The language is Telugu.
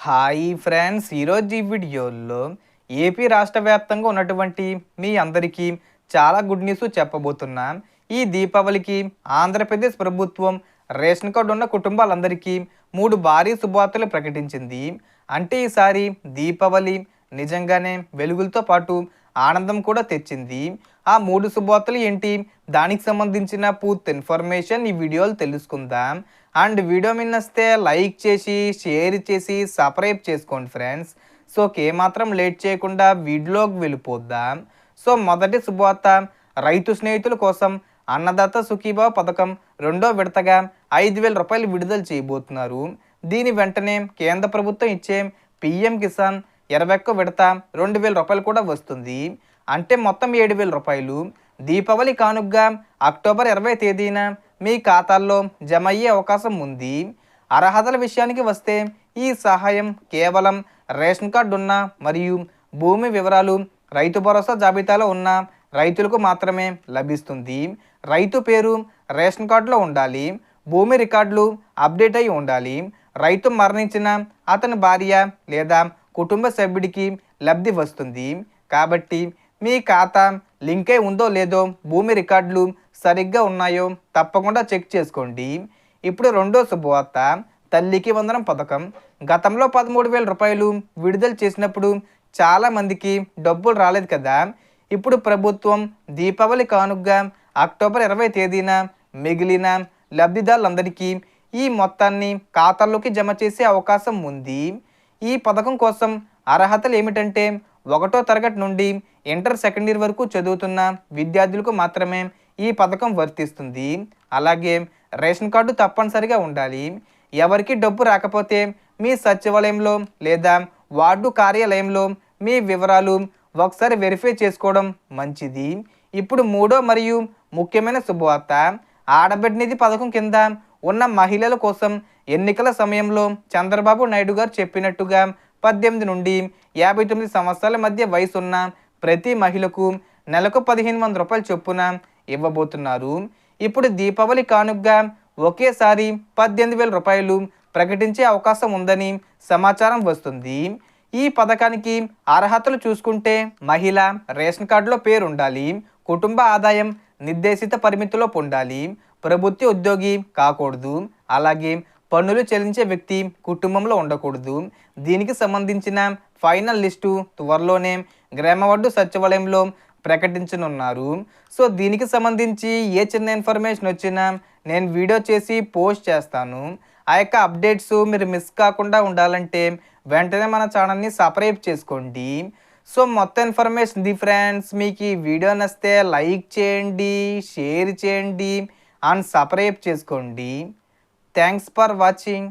హాయ్ ఫ్రెండ్స్, ఈరోజు ఈ వీడియోలో ఏపీ రాష్ట్ర వ్యాప్తంగా ఉన్నటువంటి మీ అందరికీ చాలా గుడ్ న్యూస్ చెప్పబోతున్నాం. ఈ దీపావళికి ఆంధ్రప్రదేశ్ ప్రభుత్వం రేషన్ కార్డు ఉన్న కుటుంబాలందరికీ 3 భారీ శుభవార్తలు ప్రకటించింది. అంటే ఈసారి దీపావళి నిజంగానే వెలుగులతో పాటు ఆనందం కూడా తెచ్చింది. ఆ 3 శుభవార్తలు ఏంటి, దానికి సంబంధించిన పూర్తి ఇన్ఫర్మేషన్ ఈ వీడియోలో తెలుసుకుందాం. అండ్ వీడియో నచ్చితే లైక్ చేసి షేర్ చేసి సబ్స్క్రైబ్ చేసుకోండి ఫ్రెండ్స్. సో ఏమాత్రం లేట్ చేయకుండా వీడియోలోకి వెళ్ళిపోద్దాం. సో మొదటి శుభవార్త, రైతు స్నేహితుల కోసం అన్నదాత సుఖీభావ పథకం రెండో విడతగా 5,000 రూపాయలు విడుదల చేయబోతున్నారు. దీని వెంటనే కేంద్ర ప్రభుత్వం ఇచ్చే పిఎం కిసాన్ 21 విడత 2,000 రూపాయలు కూడా వస్తుంది. అంటే మొత్తం 7,000 రూపాయలు దీపావళి కానుకగా అక్టోబర్ 20 తేదీన మీ ఖాతాల్లో జమ అయ్యే అవకాశం ఉంది. అర్హతల విషయానికి వస్తే ఈ సహాయం కేవలం రేషన్ కార్డు ఉన్న మరియు భూమి వివరాలు రైతు భరోసా జాబితాలో ఉన్న రైతులకు మాత్రమే లభిస్తుంది. రైతు పేరు రేషన్ కార్డులో ఉండాలి. భూమి రికార్డులు అప్డేట్ అయి ఉండాలి. రైతు మరణించిన అతని భార్య లేదా కుటుంబ సభ్యుడికి లబ్ధి వస్తుంది. కాబట్టి మీ ఖాతా లింక్ అయి ఉందో లేదో, భూమి రికార్డులు సరిగ్గా ఉన్నాయో తప్పకుండా చెక్ చేసుకోండి. ఇప్పుడు రెండో శుభవార్త, తల్లికి వందనం పథకం. గతంలో 13,000 రూపాయలు విడుదల చేసినప్పుడు చాలామందికి డబ్బులు రాలేదు కదా. ఇప్పుడు ప్రభుత్వం దీపావళి కానుకగా అక్టోబర్ 20 తేదీన మిగిలిన లబ్ధిదారులందరికీ ఈ మొత్తాన్ని ఖాతాల్లోకి జమ చేసే అవకాశం ఉంది. ఈ పథకం కోసం అర్హతలు ఏమిటంటే, 1వ తరగతి నుండి ఇంటర్ సెకండ్ ఇయర్ వరకు చదువుతున్న విద్యార్థులకు మాత్రమే ఈ పథకం వర్తిస్తుంది. అలాగే రేషన్ కార్డు తప్పనిసరిగా ఉండాలి. ఎవరికి డబ్బు రాకపోతే మీ సచివాలయంలో లేదా వార్డు కార్యాలయంలో మీ వివరాలు ఒకసారి వెరిఫై చేసుకోవడం మంచిది. ఇప్పుడు మూడో మరియు ముఖ్యమైన శుభవార్త, ఆడబిడ్డ నిధి పథకం కింద ఉన్న మహిళల కోసం ఎన్నికల సమయంలో చంద్రబాబు నాయుడు గారు చెప్పినట్టుగా 18 నుండి 59 సంవత్సరాల మధ్య వయసు ఉన్న ప్రతి మహిళకు నెలకు 1,500 రూపాయల చొప్పున ఇవ్వబోతున్నారు. ఇప్పుడు దీపావళి కానుకగా ఒకేసారి 18,000 రూపాయలు ప్రకటించే అవకాశం ఉందని సమాచారం వస్తుంది. ఈ పథకానికి అర్హతలు చూసుకుంటే, మహిళ రేషన్ కార్డులో పేరు ఉండాలి. కుటుంబ ఆదాయం నిర్దేశిత పరిమితిలో పొందాలి. ప్రభుత్వ ఉద్యోగి కాకూడదు. అలాగే పన్నులు చెల్లించే వ్యక్తి కుటుంబంలో ఉండకూడదు. దీనికి సంబంధించిన ఫైనల్ లిస్టు త్వరలోనే గ్రామవార్డు సచివాలయంలో ప్రకటించనున్నారు. సో దీనికి సంబంధించి ఏ చిన్న ఇన్ఫర్మేషన్ వచ్చినా నేను వీడియో చేసి పోస్ట్ చేస్తాను. ఆ యొక్క అప్డేట్స్ మీరు మిస్ కాకుండా ఉండాలంటే వెంటనే మన ఛానల్ని సబ్స్క్రైబ్ చేసుకోండి. సో మొత్తం ఇన్ఫర్మేషన్ ది ఫ్రెండ్స్. మీకు ఈ వీడియో నచ్చితే లైక్ చేయండి, షేర్ చేయండి అండ్ సబ్స్క్రైబ్ చేసుకోండి. Thanks for watching.